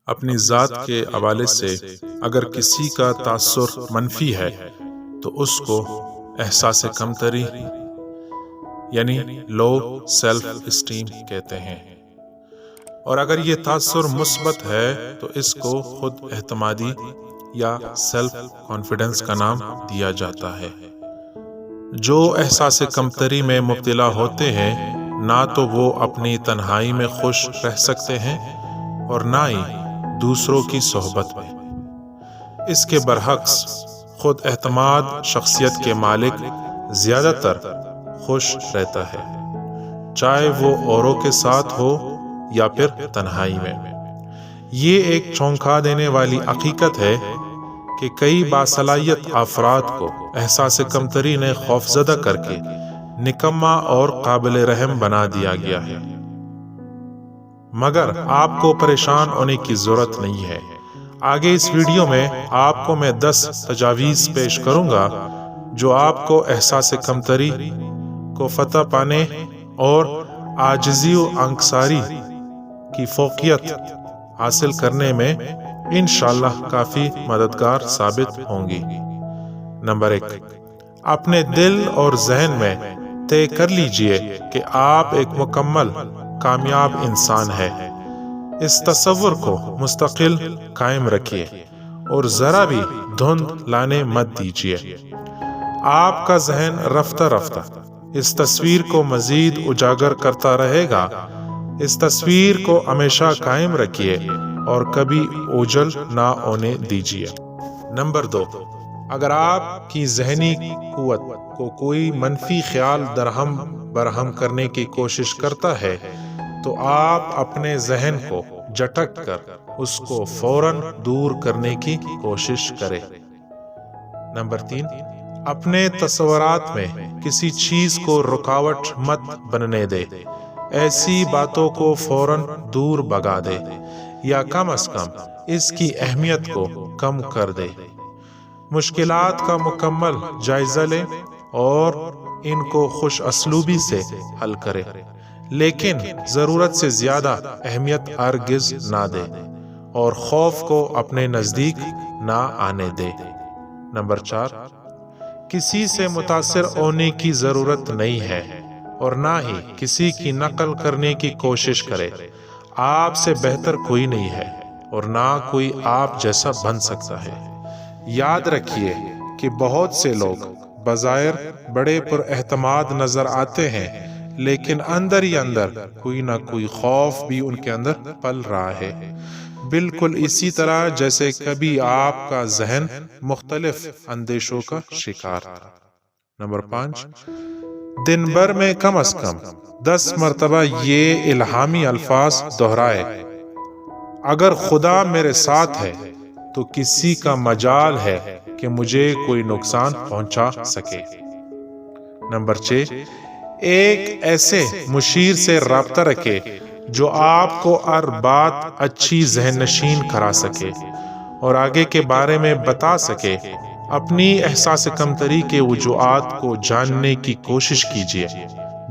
اپنی ذات کے حوالے سے اگر کسی کا تاثر منفی ہے تو اس کو احساس کمتری یعنی لو سیلف اسٹیم کہتے ہیں، اور اگر یہ تاثر مثبت ہے تو اس کو خود اعتمادی یا سیلف کانفیڈنس کا نام دیا جاتا ہے۔ جو احساس کمتری میں مبتلا ہوتے ہیں نہ تو وہ اپنی تنہائی میں خوش رہ سکتے ہیں اور نہ ہی دوسروں کی صحبت میں۔ اس کے برعکس خود اعتماد شخصیت کے مالک زیادہ تر خوش رہتا ہے، چاہے وہ اوروں کے ساتھ ہو یا پھر تنہائی میں۔ یہ ایک چونکا دینے والی حقیقت ہے کہ کئی باصلاحیت افراد کو احساس کمتری نے خوفزدہ کر کے نکما اور قابل رحم بنا دیا گیا ہے۔ مگر آپ کو پریشان ہونے کی ضرورت نہیں ہے۔ آگے اس ویڈیو میں آپ کو میں 10 تجاویز پیش کروں گا جو آپ کو احساس کمتری کو فتح پانے اور عاجزی و انکساری کی فوقیت حاصل کرنے میں انشاءاللہ کافی مددگار ثابت ہوں گی۔ نمبر 1، اپنے دل اور ذہن میں طے کر لیجئے کہ آپ ایک مکمل کامیاب انسان ہے۔ اس تصور کو مستقل قائم رکھیے اور ذرا بھی دھند لانے مت دیجیے۔ آپ کا ذہن رفتہ رفتہ اس تصویر کو مزید اجاگر کرتا رہے گا۔ اس تصویر کو ہمیشہ قائم رکھیے اور کبھی اوجھل نہ ہونے دیجیے۔ نمبر 2، اگر آپ کی ذہنی قوت کو کوئی منفی خیال درہم برہم کرنے کی کوشش کرتا ہے تو آپ اپنے ذہن کو جھٹک کر اس کو فوراً دور کرنے کی کوشش کریں۔ نمبر 3، اپنے تصورات میں کسی چیز کو رکاوٹ مت بننے دے۔ ایسی باتوں کو فوراً دور بھگا دے یا کم از کم اس کی اہمیت کو کم کر دے۔ مشکلات کا مکمل جائزہ لیں اور ان کو خوش اسلوبی سے حل کرے، لیکن ضرورت سے زیادہ اہمیت ہرگز نہ دے اور خوف کو اپنے نزدیک نہ آنے دے۔ نمبر 4، کسی سے متاثر ہونے کی ضرورت نہیں ہے اور نہ ہی کسی کی نقل کرنے کی کوشش کرے۔ آپ سے بہتر کوئی نہیں ہے اور نہ کوئی آپ جیسا بن سکتا ہے۔ یاد رکھیے کہ بہت سے لوگ بظاہر بڑے پر اعتماد نظر آتے ہیں، لیکن اندر ہی اندر کوئی نہ کوئی خوف بھی ان کے اندر پل رہا ہے، بالکل اسی طرح جیسے کبھی آپ کا ذہن مختلف اندیشوں کا شکار تھا۔ نمبر 5، دن بھر میں کم از کم 10 مرتبہ یہ الہامی الفاظ دہرائے: اگر خدا میرے ساتھ ہے تو کسی کا مجال ہے کہ مجھے کوئی نقصان پہنچا سکے۔ نمبر 6، ایک ایسے مشیر سے رابطہ رکھے جو آپ کو ہر بات اچھی ذہن نشین کرا سکے اور آگے کے بارے میں بتا سکے۔ اپنی احساس کمتری کے وجوہات کو جاننے کی کوشش کیجیے۔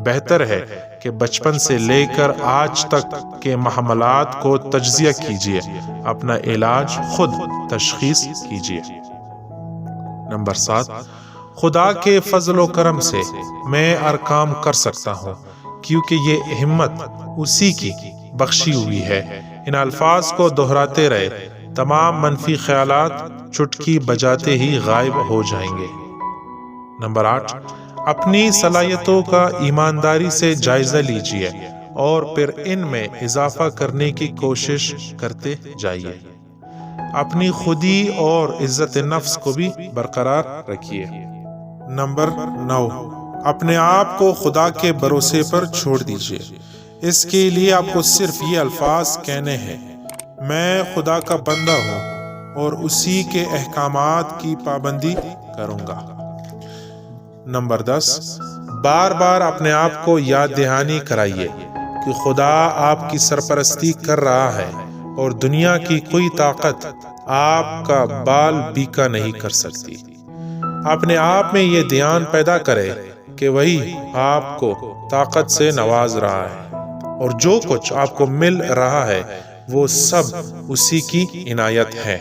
بہتر ہے کہ بچپن سے لے کر آج تک کے معاملات کو تجزیہ کیجیے، اپنا علاج خود تشخیص کیجیے۔ نمبر 7، خدا کے فضل و کرم سے میں ہر کام کر سکتا ہوں کیونکہ یہ ہمت اسی کی بخشی ہوئی ہے۔ ان الفاظ کو دہراتے رہے، تمام منفی خیالات چٹکی بجاتے ہی غائب ہو جائیں گے۔ نمبر 8، اپنی صلاحیتوں کا ایمانداری سے جائزہ لیجیے اور پھر ان میں اضافہ کرنے کی کوشش کرتے جائیے۔ اپنی خودی اور عزت نفس کو بھی برقرار رکھیے۔ نمبر 9، اپنے آپ کو خدا کے بھروسے پر چھوڑ دیجیے۔ اس کے لیے آپ کو صرف یہ الفاظ کہنے ہیں: میں خدا کا بندہ ہوں اور اسی کے احکامات کی پابندی کروں گا۔ نمبر 10، بار بار اپنے آپ کو یاد دہانی کرائیے کہ خدا آپ کی سرپرستی کر رہا ہے اور دنیا کی کوئی طاقت آپ کا بال بیکا نہیں کر سکتی۔ اپنے آپ میں یہ دھیان پیدا کرے کہ وہی آپ کو طاقت سے نواز رہا ہے اور جو کچھ آپ کو مل رہا ہے وہ سب اسی کی عنایت ہے۔